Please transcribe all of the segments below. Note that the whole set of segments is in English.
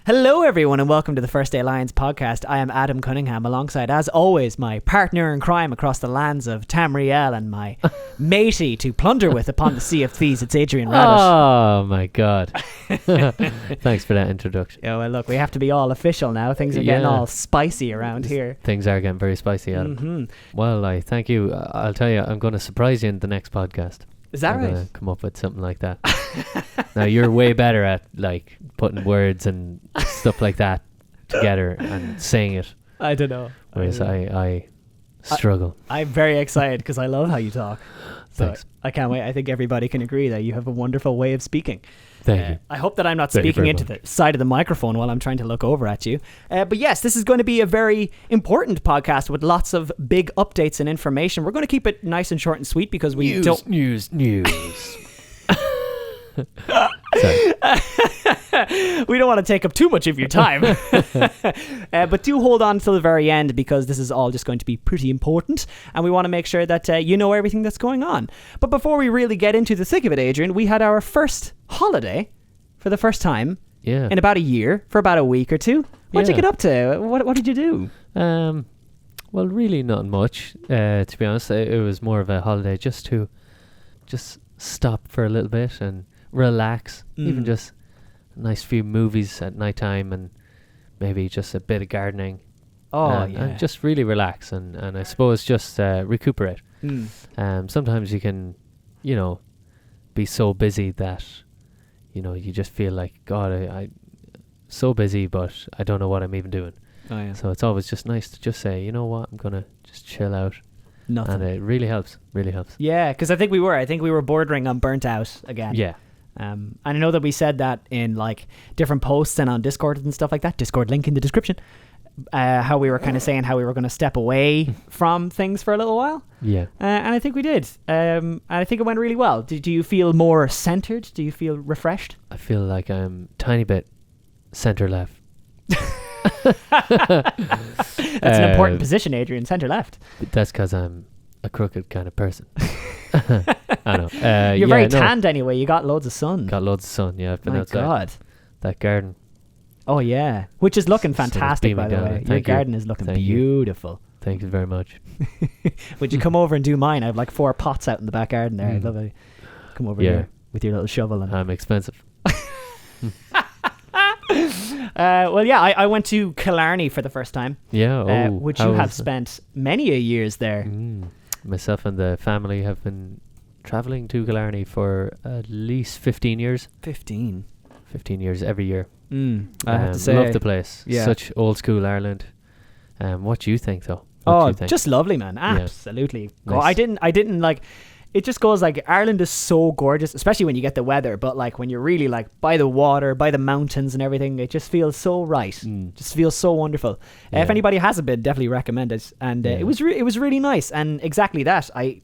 Hello, everyone, and welcome to the First Day Lions podcast. I am Adam Cunningham, alongside, as always, my partner in crime across the lands of Tamriel and my matey to plunder with upon the Sea of Thieves. It's Adrian Rabbit. Oh, my God. Thanks for that introduction. Yeah, well, look, we have to be all official now. Things are getting all spicy around here. Things are getting very spicy, Adam. Mm-hmm. Well, I thank you. I'll tell you, I'm going to surprise you in the next podcast. Is that I'm right? gonna come up with something like that. Now, you're way better at, like, putting words and stuff like that together and saying it. I don't know. Whereas I struggle. I'm very excited because I love how you talk. So Thanks. I can't wait. I think everybody can agree that you have a wonderful way of speaking. Thank you. I hope that I'm not Thank you speaking very into much. the side of the microphone while I'm trying to look over at you. But yes, this is going to be a very important podcast with lots of big updates and information. We're going to keep it nice and short and sweet because we don't... News. We don't want to take up too much of your time. But do hold on till the very end because this is all just going to be pretty important and we want to make sure that you know everything that's going on. But before we really get into the thick of it, Adrian, we had our first holiday for the first time in about a year, for about a week or two. What did you get up to? What did you do? Well, really not much, to be honest. It was more of a holiday just to stop for a little bit and relax. Even just a nice few movies at night time and maybe just a bit of gardening. And just really relax and I suppose just recuperate. Sometimes you can, be so busy that, you just feel like, God, I so busy, but I don't know what I'm even doing. So it's always just nice to just say, you know what, I'm going to just chill out. Nothing. And it really helps. Yeah, because I think we were bordering on burnt out again. Yeah. And I know that we said that in like different posts and on Discord and stuff like that. Discord link in the description. How we were kind of saying how we were going to step away from things for a little while. Yeah. And I think we did. And I think it went really well. Do you feel more centered? Do you feel refreshed? I feel like I'm tiny bit center left. That's an important position, Adrian. Center left. That's because I'm a crooked kind of person. I know. You're very tanned anyway. You got loads of sun. Got loads of sun. Yeah, I've been outside. God. That garden. Oh yeah, which is looking fantastic, by the way. Your garden is looking beautiful. Thank you very much. Would you come over and do mine? I have like 4 pots out in the back garden there. I'd love to come over here with your little shovel. And I'm expensive. I went to Killarney for the first time. Yeah, which you have spent many a years there. Myself and the family have been travelling to Killarney for at least 15 years. 15 years every year. I have to say, love the place. Yeah. Such old school Ireland. What do you think, though? Just lovely, man. Absolutely. Yeah. Nice. I didn't like. It just goes like Ireland is so gorgeous, especially when you get the weather. But like when you're really like by the water, by the mountains and everything, it just feels so right. Just feels so wonderful. If anybody hasn't been, definitely recommend it. And it was really nice. And exactly that. I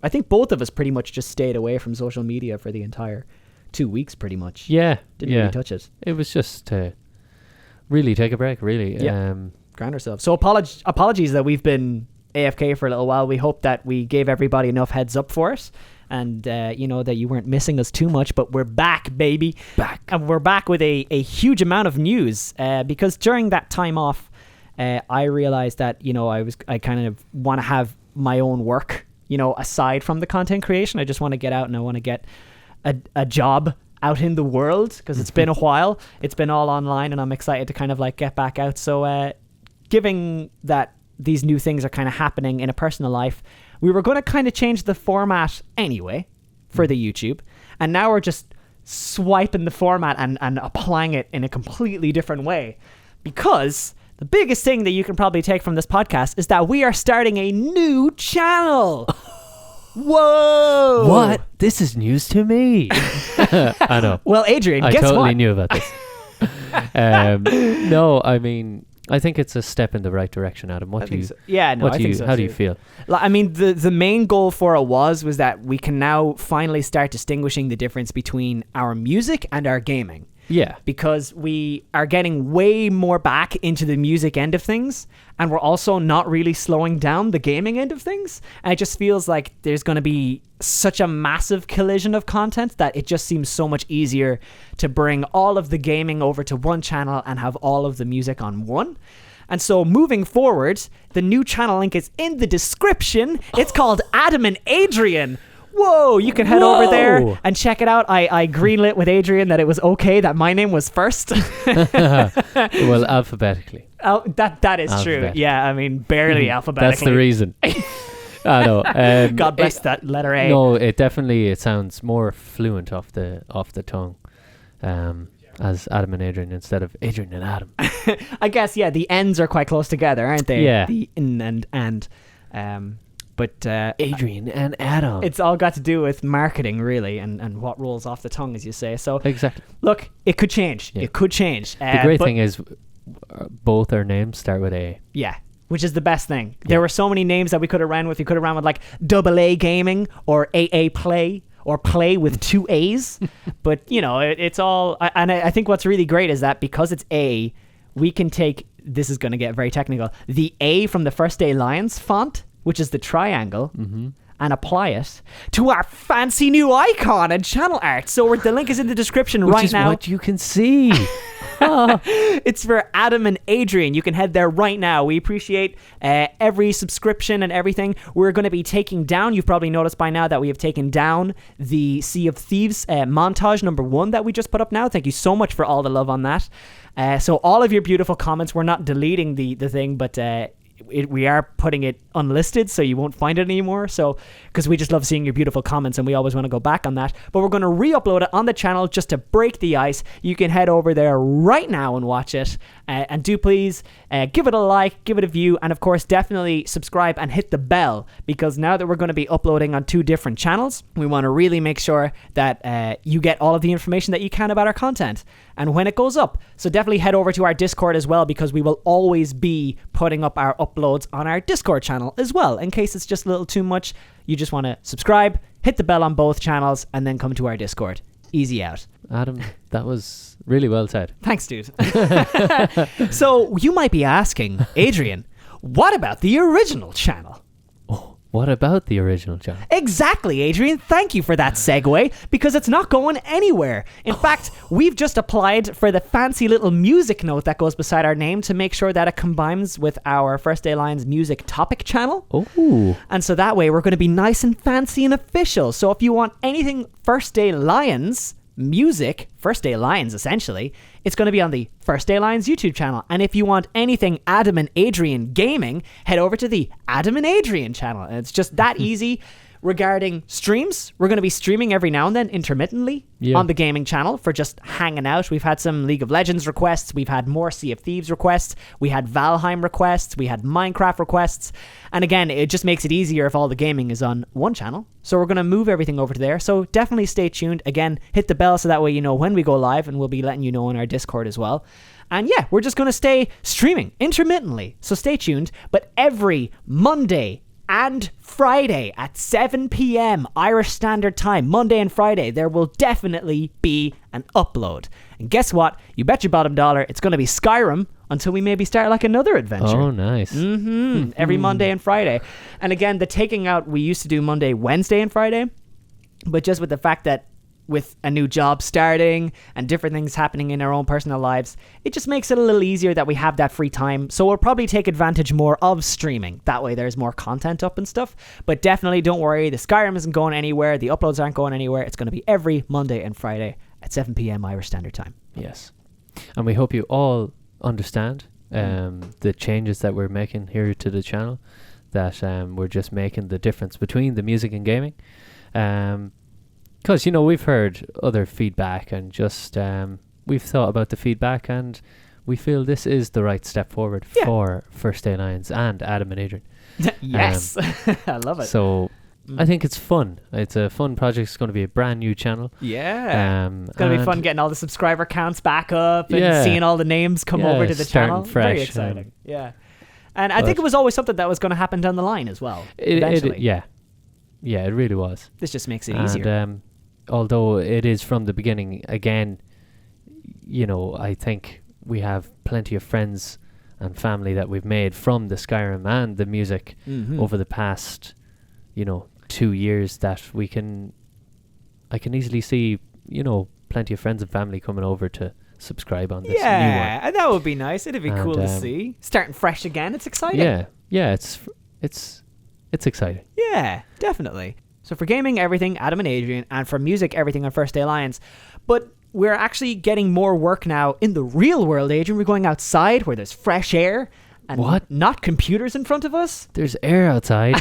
think both of us pretty much just stayed away from social media for the entire 2 weeks, pretty much. Yeah, didn't really touch it. It was just to really take a break. Really, ground ourselves. So apologies that we've been AFK for a little while. We hope that we gave everybody enough heads up for it and that you weren't missing us too much, but we're back, baby. And we're back with a huge amount of news because during that time off I realized that I kind of want to have my own work aside from the content creation. I just want to get out and I want to get a job out in the world because it's been a while. It's been all online and I'm excited to kind of like get back out. So giving that these new things are kind of happening in a personal life, we were going to kind of change the format anyway for the YouTube, and now we're just swiping the format and applying it in a completely different way, because the biggest thing that you can probably take from this podcast is that we are starting a new channel. Whoa! What? This is news to me. I know. Well, Adrian, I guess totally what? knew about this. No, I mean, I think it's a step in the right direction, Adam. How do you feel? I mean, the main goal for it was that we can now finally start distinguishing the difference between our music and our gaming. Yeah. because we are getting way more back into the music end of things, and we're also not really slowing down the gaming end of things. And it just feels like there's going to be such a massive collision of content that it just seems so much easier to bring all of the gaming over to one channel and have all of the music on one. And so moving forward, the new channel link is in the description. It's called Adam and Adrian. Whoa, you can head over there and check it out. I greenlit with Adrian that it was okay that my name was first. Well, alphabetically. Oh, that is true. Yeah, I mean, barely alphabetically. That's the reason. I know. God bless that letter A. No, it sounds more fluent off the tongue. As Adam and Adrian instead of Adrian and Adam. I guess, yeah, the ends are quite close together, aren't they? Yeah. The in and. But Adrian and Adam. It's all got to do with marketing, really, and what rolls off the tongue, as you say. So, exactly. Look, it could change. Yeah. It could change. The great thing is both our names start with A. Yeah. Which is the best thing. Yeah. There were so many names that we could have ran with. We could have ran with like AA Gaming or AA Play. Or play with 2 A's. But, you know, it's all... And I think what's really great is that because it's A, we can take... This is going to get very technical. The A from the First Day Lions font, which is the triangle, and apply it to our fancy new icon and channel art. So the link is in the description right now. Which is what you can see. It's for Adam and Adrian. You can head there right now. We appreciate every subscription and everything. We're going to be taking down, you've probably noticed by now that we have taken down the Sea of Thieves montage number 1 that we just put up now. Thank you so much for all the love on that. So all of your beautiful comments, we're not deleting the thing, but we are putting it unlisted, so you won't find it anymore. So, because we just love seeing your beautiful comments, and we always want to go back on that. But we're going to re-upload it on the channel just to break the ice. You can head over there right now and watch it. And do please give it a like, give it a view, and of course, definitely subscribe and hit the bell, because now that we're going to be uploading on 2 different channels, we want to really make sure that you get all of the information that you can about our content and when it goes up. So definitely head over to our Discord as well, because we will always be putting up our uploads on our Discord channel as well. In case it's just a little too much, you just want to subscribe, hit the bell on both channels, and then come to our Discord. Easy out. Adam, that was really well said. Thanks, dude. So you might be asking, Adrian, what about the original channel? Oh, what about the original channel? Exactly, Adrian. Thank you for that segue, because it's not going anywhere. In fact, we've just applied for the fancy little music note that goes beside our name to make sure that it combines with our First Day Lions music topic channel. Oh. And so that way we're going to be nice and fancy and official. So if you want anything First Day Lions music, First Day Lions essentially, it's going to be on the First Day Lions YouTube channel. And if you want anything Adam and Adrian gaming, head over to the Adam and Adrian channel. And it's just that easy. Regarding streams, we're going to be streaming every now and then intermittently on the gaming channel for just hanging out. We've had some League of Legends requests. We've had more Sea of Thieves requests. We had Valheim requests. We had Minecraft requests. And again, it just makes it easier if all the gaming is on one channel. So we're going to move everything over to there. So definitely stay tuned. Again, hit the bell so that way you know when we go live, and we'll be letting you know on our Discord as well. And yeah, we're just going to stay streaming intermittently. So stay tuned. But every Monday and Friday at 7 p.m. Irish Standard Time, Monday and Friday, there will definitely be an upload. And guess what? You bet your bottom dollar it's going to be Skyrim until we maybe start like another adventure. Oh, nice. Every Monday and Friday. And again, the taking out, we used to do Monday, Wednesday, and Friday. But just with the fact that with a new job starting and different things happening in our own personal lives, it just makes it a little easier that we have that free time. So we'll probably take advantage more of streaming. That way there's more content up and stuff. But definitely don't worry, the Skyrim isn't going anywhere. The uploads aren't going anywhere. It's going to be every Monday and Friday at 7 p.m. Irish Standard Time. Yes. And we hope you all understand the changes that we're making here to the channel, that we're just making the difference between the music and gaming. Because, you know, we've heard other feedback and just we've thought about the feedback, and we feel this is the right step forward for First Day Lions and Adam and Adrian. Yes. I love it. So I think it's fun. It's a fun project. It's going to be a brand new channel. Yeah. It's going to be fun getting all the subscriber counts back up and seeing all the names come over to the channel. Fresh, very exciting. Yeah. And I think it was always something that was going to happen down the line as well. Eventually. Yeah, it really was. This just makes it easier. And although it is from the beginning, again, I think we have plenty of friends and family that we've made from the Skyrim and the music over the past, 2 years that I can easily see, plenty of friends and family coming over to subscribe on this new one. Yeah, and that would be nice. It'd be cool to see. Starting fresh again. It's exciting. Yeah, it's exciting. Yeah, definitely. So for gaming, everything, Adam and Adrian, and for music, everything on First Day Alliance. But we're actually getting more work now in the real world, Adrian. We're going outside where there's fresh air and not computers in front of us. There's air outside.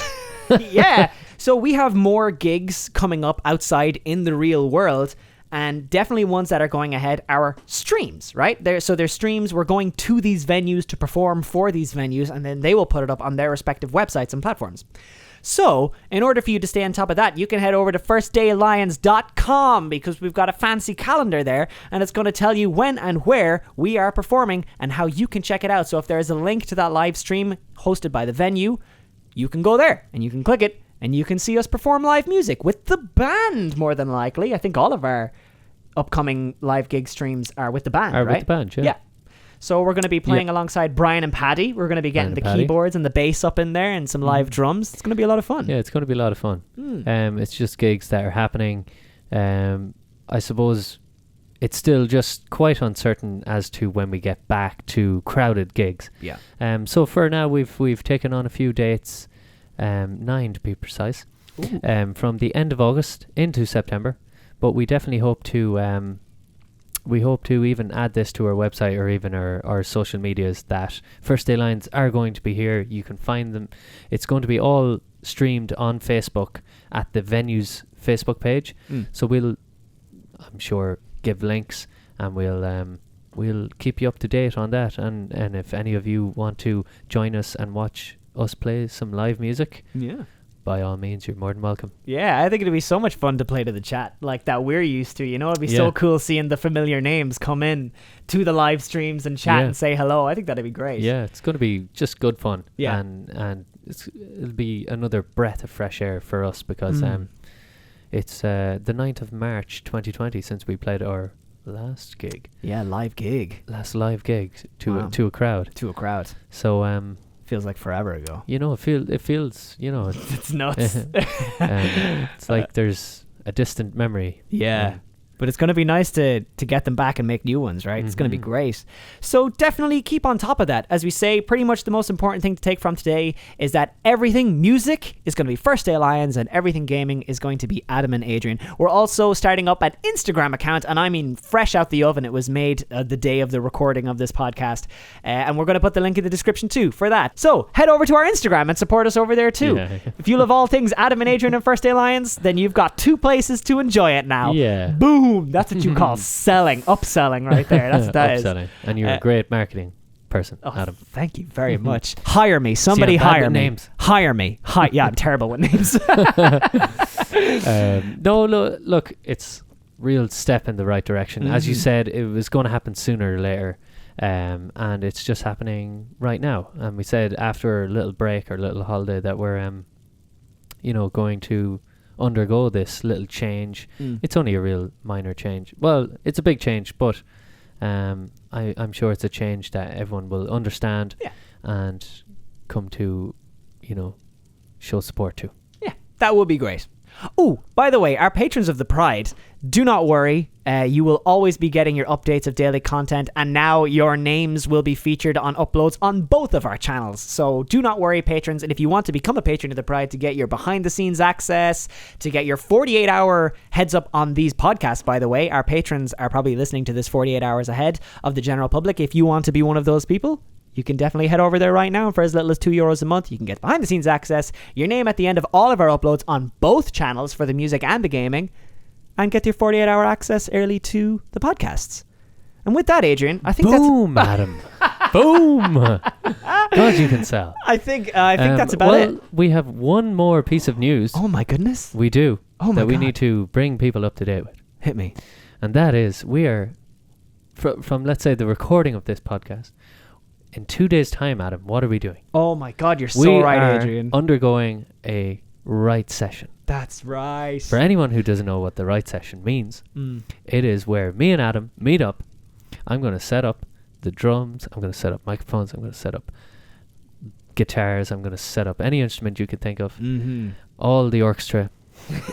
Yeah. So we have more gigs coming up outside in the real world, and definitely ones that are going ahead are streams, right? There's streams. We're going to these venues to perform for these venues, and then they will put it up on their respective websites and platforms. So, in order for you to stay on top of that, you can head over to firstdayalliance.com because we've got a fancy calendar there, and it's going to tell you when and where we are performing and how you can check it out. So if there is a link to that live stream hosted by the venue, you can go there and you can click it and you can see us perform live music with the band, more than likely. I think all of our upcoming live gig streams are with the band, right? With the band, yeah. So we're going to be playing alongside Brian and Paddy. We're going to be getting the keyboards and the bass up in there and some live drums. It's going to be a lot of fun. Yeah, it's going to be a lot of fun. It's just gigs that are happening. I suppose it's still just quite uncertain as to when we get back to crowded gigs. Yeah. So for now, we've taken on a few dates, 9 to be precise, from the end of August into September. But we definitely hope to... we hope to even add this to our website or even our social medias that First Day Lines are going to be here. You can find them. It's going to be all streamed on Facebook at the venue's Facebook page. So we'll, I'm sure, give links and we'll keep you up to date on that. And if any of you want to join us and watch us play some live music, by all means, you're more than welcome. Yeah, I think it'd be so much fun to play to the chat like that we're used to. It'd be so cool seeing the familiar names come in to the live streams and chat and say hello. I think that'd be great. Yeah, it's going to be just good fun. Yeah. And it'll be another breath of fresh air for us because it's the 9th of March 2020 since we played our last gig. Yeah, live gig. Last live gig to a crowd. To a crowd. So feels like forever ago. It feels it's nuts. It's like there's a distant memory. Yeah. But it's going to be nice to get them back and make new ones, right? It's going to be great. So definitely keep on top of that. As we say, pretty much the most important thing to take from today is that everything music is going to be First Day Alliance and everything gaming is going to be Adam and Adrian. We're also starting up an Instagram account, and I mean fresh out the oven. It was made the day of the recording of this podcast. And we're going to put the link in the description too for that. So head over to our Instagram and support us over there too. Yeah. If you love all things Adam and Adrian and First Day Alliance, then you've got 2 places to enjoy it now. Yeah. Boom. That's what you call upselling right there. That's what that upselling. And you're a great marketing person, Adam. Thank you very much. Hire me. Somebody hire me. Names. Hire me. Yeah, I'm terrible with names. No, look, it's real step in the right direction. As you said, it was going to happen sooner or later. And it's just happening right now. And we said after a little break or a little holiday that we're, going to undergo this little change. It's only a real minor change. Well, it's a big change, but I'm sure it's a change that everyone will understand and come to, show support to. Yeah, that would be great. Oh, by the way, our patrons of the Pride, do not worry. You will always be getting your updates of daily content, and now your names will be featured on uploads on both of our channels. So do not worry, patrons. And if you want to become a patron of the Pride to get your behind-the-scenes access, to get your 48-hour heads up on these podcasts, by the way, our patrons are probably listening to this 48 hours ahead of the general public. If you want to be one of those people, you can definitely head over there right now. For as little as €2 a month, you can get behind-the-scenes access, your name at the end of all of our uploads on both channels for the music and the gaming, and get your 48-hour access early to the podcasts. And with that, Adrian, I think Boom, Adam. Boom. God, you can sell. I think that's about it. We have one more piece of news. Oh, my goodness. We do. Oh, my God. That we need to bring people up to date with. Hit me. And that is, we are, from let's say, the recording of this podcast, in 2 days' time, Adam, what are we doing? Oh, my God, you're so right, Adrian. We are undergoing a right session. That's right. For anyone who doesn't know what the right session means, it is where me and Adam meet up I'm going to set up the drums, I'm going to set up microphones, I'm going to set up guitars, I'm going to set up any instrument you could think of. All the orchestra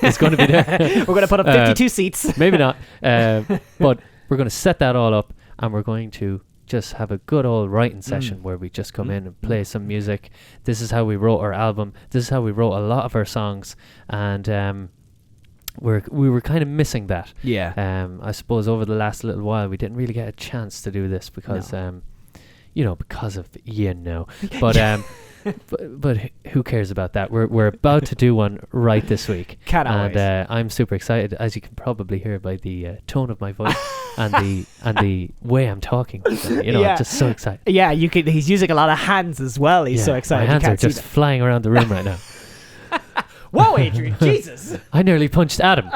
is going to be there. We're going to put up 52 seats. Maybe not. But we're going to set that all up, and we're going to just have a good old writing session where we just come in and play some music. This is how we wrote our album. This is how we wrote a lot of our songs. And we were kind of missing that. Yeah. I suppose over the last little while we didn't really get a chance to do this because because of but but who cares about that? We're about to do one right this week. Cannot wait. I'm super excited, as you can probably hear by the tone of my voice and the way I'm talking. I'm just so excited. Yeah, he's using a lot of hands as well. He's so excited. My hands are just flying around the room right now. Whoa, Adrian, Jesus. I nearly punched Adam.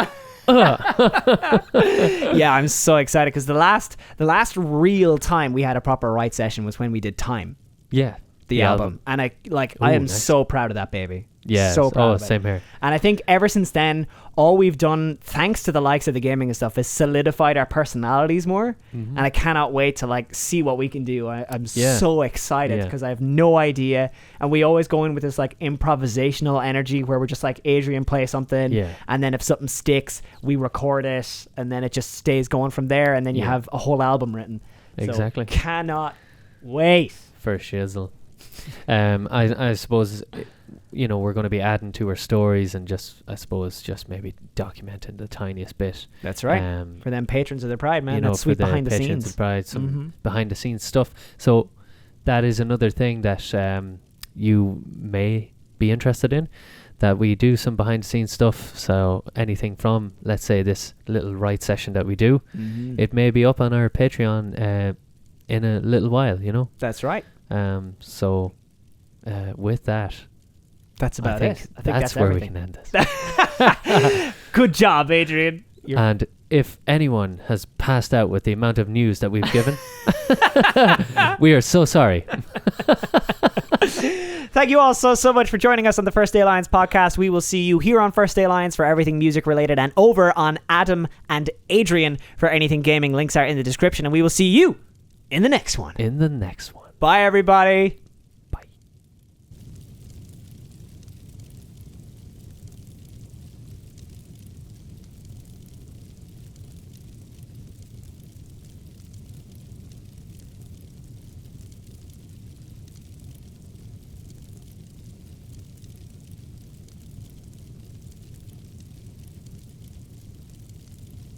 Yeah, I'm so excited because the last real time we had a proper write session was when we did Time. Yeah. The album. And I am nice. so proud of that baby. Yeah. So proud of it. Same here. And I think ever since then, all we've done, thanks to the likes of the gaming and stuff, is solidified our personalities more. And I cannot wait to see what we can do. I'm so excited because I have no idea. And we always go in with this improvisational energy where we're just Adrian, play something. Yeah. And then if something sticks, we record it. And then it just stays going from there. And then you have a whole album written. Exactly. So cannot wait. For shizzle. I suppose we're going to be adding to our stories and just maybe documenting the tiniest bit. That's right. For them patrons of the Pride, man. That's sweet behind the scenes. Of Pride, some behind the scenes stuff. So that is another thing that you may be interested in. That we do some behind the scenes stuff. So anything from, let's say, this little write session that we do, it may be up on our Patreon in a little while. That's right. So with that, that's about it. I think that's where everything. we can end this. Good job, Adrian. And if anyone has passed out with the amount of news that we've given, we are so sorry. Thank you all so much for joining us on the First Day Alliance podcast. We will see you here on First Day Alliance for everything music related, and over on Adam and Adrian for anything gaming. Links are in the description, and we will see you in the next one. Bye, everybody.